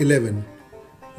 11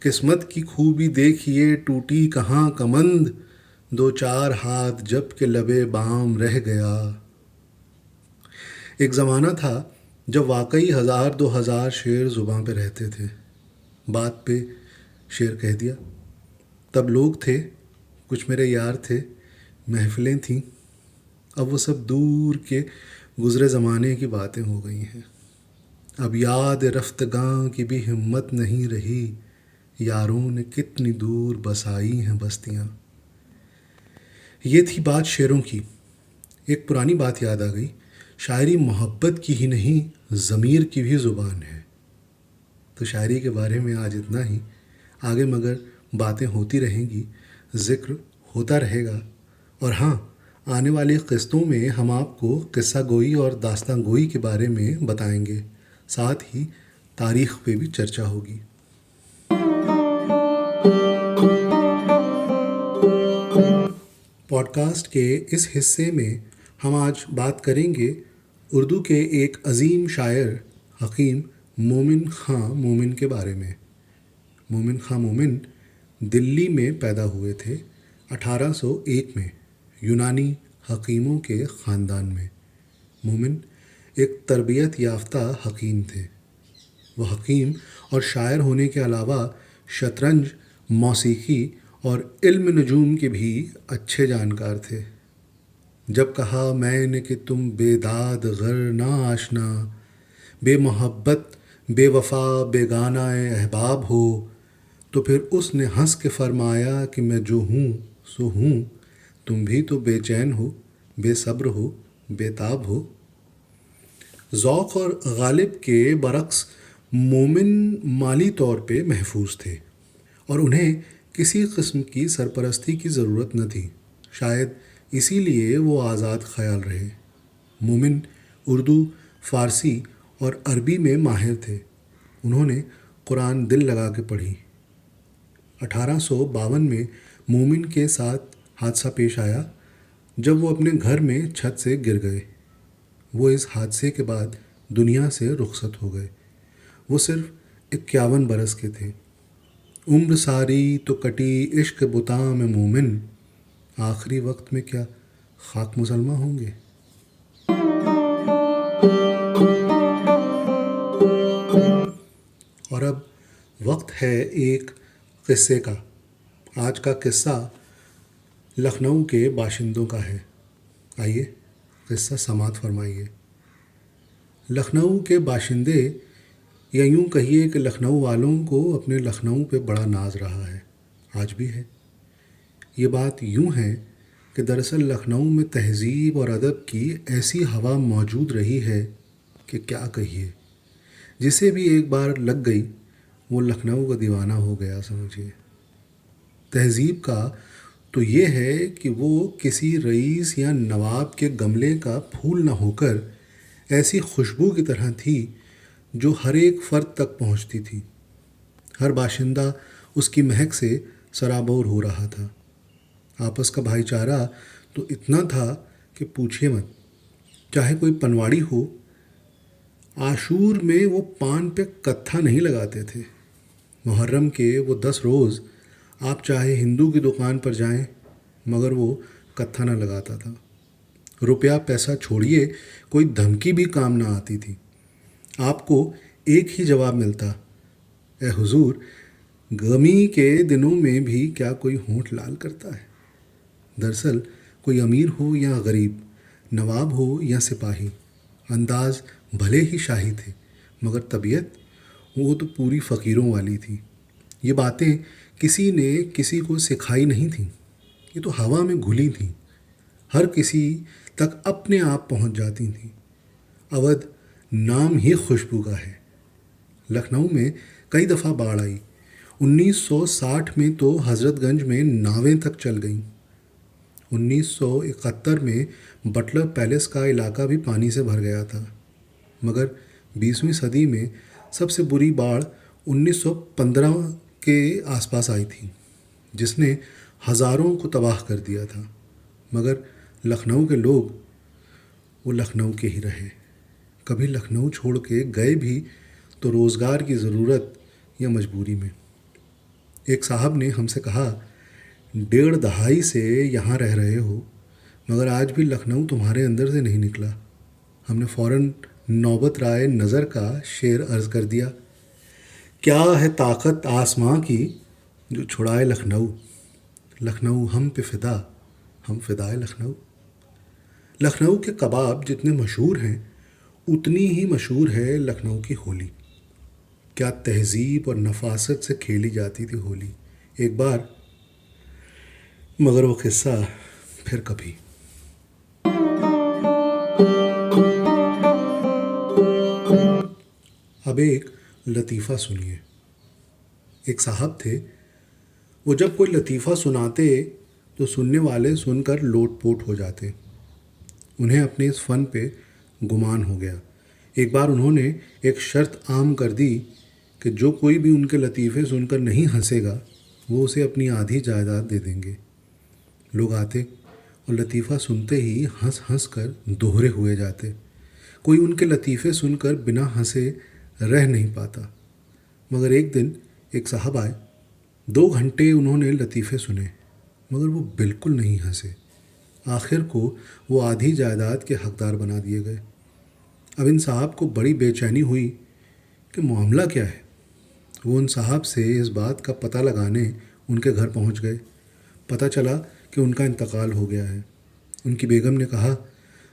قسمت کی خوبی دیکھیے ٹوٹی کہاں کمند، دو چار ہاتھ جب کہ لبے بام رہ گیا۔ ایک زمانہ تھا جب واقعی 1000-2000 شعر زباں پہ رہتے تھے، بات پہ شعر کہہ دیا۔ تب لوگ تھے، کچھ میرے یار تھے، محفلیں تھیں، اب وہ سب دور کے گزرے زمانے کی باتیں ہو گئی ہیں۔ اب یاد رفتگاں کی بھی ہمت نہیں رہی، یاروں نے کتنی دور بسائی ہیں بستیاں۔ یہ تھی بات شعروں کی۔ ایک پرانی بات یاد آ گئی، شاعری محبت کی ہی نہیں ضمیر کی بھی زبان ہے۔ تو شاعری کے بارے میں آج اتنا ہی، آگے مگر باتیں ہوتی رہیں گی، ذکر ہوتا رہے گا، اور ہاں، آنے والی قسطوں میں ہم آپ کو قصہ گوئی اور داستان گوئی کے بارے میں بتائیں گے، ساتھ ہی تاریخ پہ بھی چرچا ہوگی۔ پوڈ کاسٹ کے اس حصے میں ہم آج بات کریں گے اردو کے ایک عظیم شاعر حکیم مومن خاں مومن کے بارے میں۔ مومن خاں مومن دلی میں پیدا ہوئے تھے 1801 میں، یونانی حکیموں کے خاندان میں۔ مومن ایک تربیت یافتہ حکیم تھے۔ وہ حکیم اور شاعر ہونے کے علاوہ شطرنج، موسیقی اور علم نجوم کے بھی اچھے جانکار تھے۔ جب کہا میں نے کہ تم بے داد غر نہ آشنا، بے محبت بے وفا بیگانہ احباب ہو، تو پھر اس نے ہنس کے فرمایا کہ میں جو ہوں سو ہوں، تم بھی تو بے چین ہو، بے صبر ہو، بے تاب ہو۔ ذوق اور غالب کے برعکس مومن مالی طور پہ محفوظ تھے اور انہیں کسی قسم کی سرپرستی کی ضرورت نہ تھی، شاید اسی لیے وہ آزاد خیال رہے۔ مومن اردو، فارسی اور عربی میں ماہر تھے۔ انہوں نے قرآن دل لگا کے پڑھی۔ 1852 میں مومن کے ساتھ حادثہ پیش آیا جب وہ اپنے گھر میں چھت سے گر گئے۔ وہ اس حادثے کے بعد دنیا سے رخصت ہو گئے۔ وہ صرف 51 برس کے تھے۔ عمر ساری تو کٹی عشق بتاں میں مومن، آخری وقت میں کیا خاک مسلمہ ہوں گے۔ اور اب وقت ہے ایک قصے کا۔ آج کا قصہ لکھنؤ کے باشندوں کا ہے۔ آئیے قصہ سماعت فرمائیے۔ لکھنؤ کے باشندے، یا یوں کہیے کہ لکھنؤ والوں کو اپنے لکھنؤ پہ بڑا ناز رہا ہے، آج بھی ہے۔ یہ بات یوں ہے کہ دراصل لکھنؤ میں تہذیب اور ادب کی ایسی ہوا موجود رہی ہے کہ کیا کہیے، جسے بھی ایک بار لگ گئی وہ لکھنؤ کا دیوانہ ہو گیا سمجھیے۔ تہذیب کا تو یہ ہے کہ وہ کسی رئیس یا نواب کے گملے کا پھول نہ ہو کر ایسی خوشبو کی طرح تھی جو ہر ایک فرد تک پہنچتی تھی۔ ہر باشندہ اس کی مہک سے سرابور ہو رہا تھا۔ آپس کا بھائی چارہ تو اتنا تھا کہ پوچھیے مت۔ چاہے کوئی پنواڑی ہو، عاشور میں وہ پان پہ کتھا نہیں لگاتے تھے۔ محرم کے وہ 10 روز آپ چاہے ہندو کی دکان پر جائیں مگر وہ کتھا نہ لگاتا تھا۔ روپیہ پیسہ چھوڑیے، کوئی دھمکی بھی کام نہ آتی تھی۔ آپ کو ایک ہی جواب ملتا، اے حضور، غمی کے دنوں میں بھی کیا کوئی ہونٹ لال کرتا ہے؟ دراصل کوئی امیر ہو یا غریب، نواب ہو یا سپاہی، انداز بھلے ہی شاہی تھے مگر طبیعت وہ تو پوری فقیروں والی تھی۔ یہ باتیں کسی نے کسی کو سکھائی نہیں تھیں، یہ تو ہوا میں گھلی تھیں، ہر کسی تک اپنے آپ پہنچ جاتی تھیں۔ اودھ نام ہی خوشبو کا ہے۔ لکھنؤ میں کئی دفعہ باڑھ آئی۔ 1960 میں تو حضرت گنج میں ناویں تک چل گئیں۔ 1971 میں بٹلر پیلس کا علاقہ بھی پانی سے بھر گیا تھا، مگر 20ویں صدی میں سب سے بری باڑھ 1915 کے آس پاس آئی تھی، جس نے ہزاروں کو تباہ کر دیا تھا، مگر لکھنؤ کے لوگ وہ لکھنؤ کے ہی رہے۔ کبھی لکھنؤ چھوڑ کے گئے بھی تو روزگار کی ضرورت یا مجبوری میں۔ ایک صاحب نے ہم سے کہا، 1.5 دہائی سے یہاں رہ رہے ہو مگر آج بھی لکھنؤ تمہارے اندر سے نہیں نکلا۔ ہم نے فوراً نوبت رائے نظر کا شعر عرض کر دیا، کیا ہے طاقت آسماں کی جو چھڑائے لکھنؤ، لکھنؤ ہم پہ فدا، ہم فدائے لکھنؤ۔ لکھنؤ کے کباب جتنے مشہور ہیں اتنی ہی مشہور ہے لکھنؤ کی ہولی۔ کیا تہذیب اور نفاست سے کھیلی جاتی تھی ہولی ایک بار، مگر وہ قصہ پھر کبھی۔ اب ایک لطیفہ سنیے۔ ایک صاحب تھے، وہ جب کوئی لطیفہ سناتے تو سننے والے سن کر لوٹ پوٹ ہو جاتے۔ انہیں اپنے اس فن پہ گمان ہو گیا۔ ایک بار انہوں نے ایک شرط عام کر دی کہ جو کوئی بھی ان کے لطیفے سن کر نہیں ہنسے گا وہ اسے اپنی آدھی جائیداد دے دیں گے۔ لوگ آتے اور لطیفہ سنتے ہی ہنس ہنس کر دوہرے ہوئے جاتے۔ کوئی ان کے لطیفے سن کر بنا ہنسے رہ نہیں پاتا۔ مگر ایک دن ایک صاحب آئے، 2 گھنٹے انہوں نے لطیفے سنے مگر وہ بالکل نہیں ہنسے۔ آخر کو وہ آدھی جائیداد کے حقدار بنا دیے گئے۔ اب ان صاحب کو بڑی بے چینی ہوئی کہ معاملہ کیا ہے۔ وہ ان صاحب سے اس بات کا پتہ لگانے ان کے گھر پہنچ گئے۔ پتہ چلا کہ ان کا انتقال ہو گیا ہے۔ ان کی بیگم نے کہا،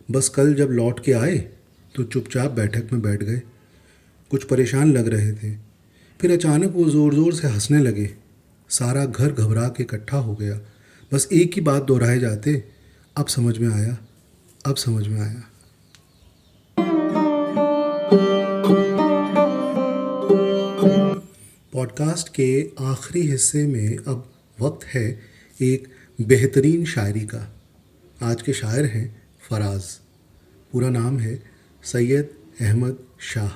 بس کل جب لوٹ کے آئے تو چپ چاپ بیٹھک میں بیٹھ گئے، کچھ پریشان لگ رہے تھے۔ پھر اچانک وہ زور زور سے ہنسنے لگے۔ سارا گھر گھبرا کے اکٹھا ہو گیا۔ بس ایک ہی بات دہرائے جاتے، اب سمجھ میں آیا، اب سمجھ میں آیا۔ پوڈ کاسٹ کے آخری حصے میں اب وقت ہے ایک بہترین شاعری کا۔ آج کے شاعر ہیں فراز۔ پورا نام ہے سید احمد شاہ۔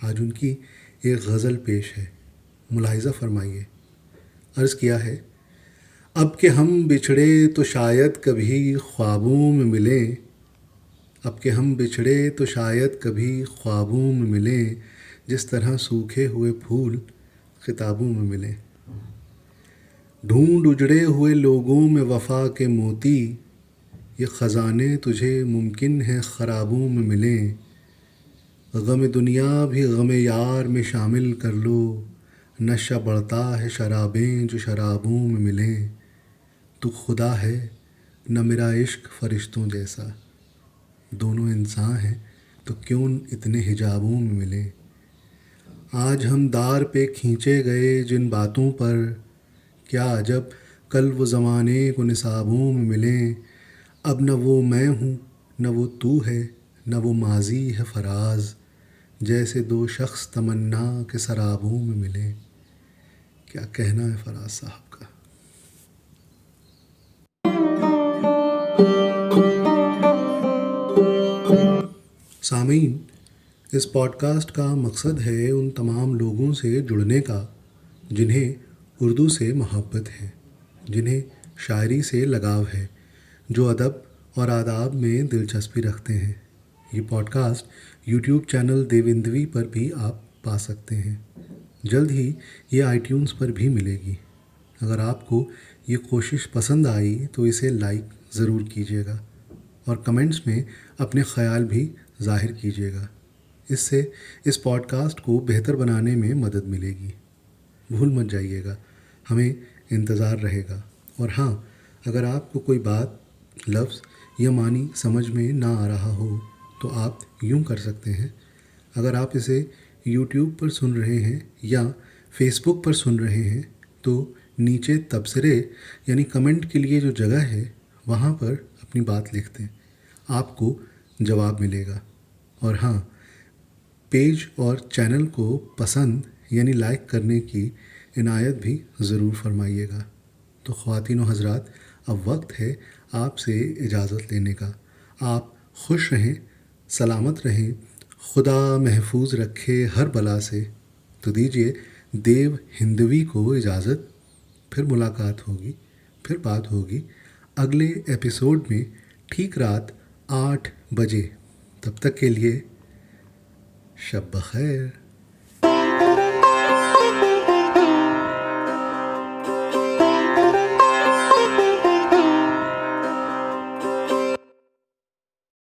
آج ان کی ایک غزل پیش ہے، ملاحظہ فرمائیے۔ عرض کیا ہے، اب کہ ہم بچھڑے تو شاید کبھی خوابوں میں ملیں، اب کہ ہم بچھڑے تو شاید کبھی خوابوں میں ملیں، جس طرح سوکھے ہوئے پھول خطابوں میں ملیں۔ ڈھونڈ اجڑے ہوئے لوگوں میں وفا کے موتی، یہ خزانے تجھے ممکن ہے خرابوں میں ملیں۔ غم دنیا بھی غم یار میں شامل کر لو، نشہ بڑھتا ہے شرابیں جو شرابوں میں ملیں۔ تو خدا ہے نہ میرا عشق فرشتوں جیسا، دونوں انسان ہیں تو کیوں اتنے حجابوں میں ملیں۔ آج ہم دار پہ کھینچے گئے جن باتوں پر، کیا عجب کل وہ زمانے کو نصابوں میں ملیں۔ اب نہ وہ میں ہوں نہ وہ تو ہے، نہ وہ ماضی ہے فراز، جیسے 2 شخص تمنا کے سرابوں میں ملیں۔ کیا کہنا ہے فراز صاحب کا۔ سامعین، اس پوڈ کاسٹ کا مقصد ہے ان تمام لوگوں سے جڑنے کا جنہیں اردو سے محبت ہے، جنہیں شاعری سے لگاؤ ہے، جو ادب اور آداب میں دلچسپی رکھتے ہیں۔ یہ پوڈ کاسٹ یوٹیوب چینل دیوندوی پر بھی آپ پا سکتے ہیں۔ جلد ہی یہ iTunes پر بھی ملے گی۔ اگر آپ کو یہ کوشش پسند آئی تو اسے لائک ضرور کیجیے گا اور کمنٹس میں اپنے خیال بھی ظاہر کیجیے گا۔ اس سے اس پوڈ کاسٹ کو بہتر بنانے میں مدد ملے گی۔ بھول مت جائیے گا، ہمیں انتظار رہے گا۔ اور ہاں، اگر آپ کو کوئی بات، لفظ یا معنی سمجھ میں نہ آ رہا ہو تو آپ یوں کر سکتے ہیں۔ اگر آپ اسے یوٹیوب پر سن رہے ہیں یا فیس بک پر سن رہے ہیں تو نیچے تبصرے یعنی کمنٹ کے لیے جو جگہ ہے وہاں پر اپنی بات لکھ دیں، آپ کو جواب ملے گا۔ اور ہاں، پیج اور چینل کو پسند یعنی لائک کرنے کی عنایت بھی ضرور فرمائیے گا۔ تو خواتین و حضرات، اب وقت ہے آپ سے اجازت لینے کا۔ آپ خوش رہیں، سلامت رہیں، خدا محفوظ رکھے ہر بلا سے۔ تو دیجیے دیو ہندوی کو اجازت، پھر ملاقات ہوگی، پھر بات ہوگی اگلے ایپیسوڈ میں ٹھیک رات 8 بجے۔ تب تک کے لیے شب بخیر۔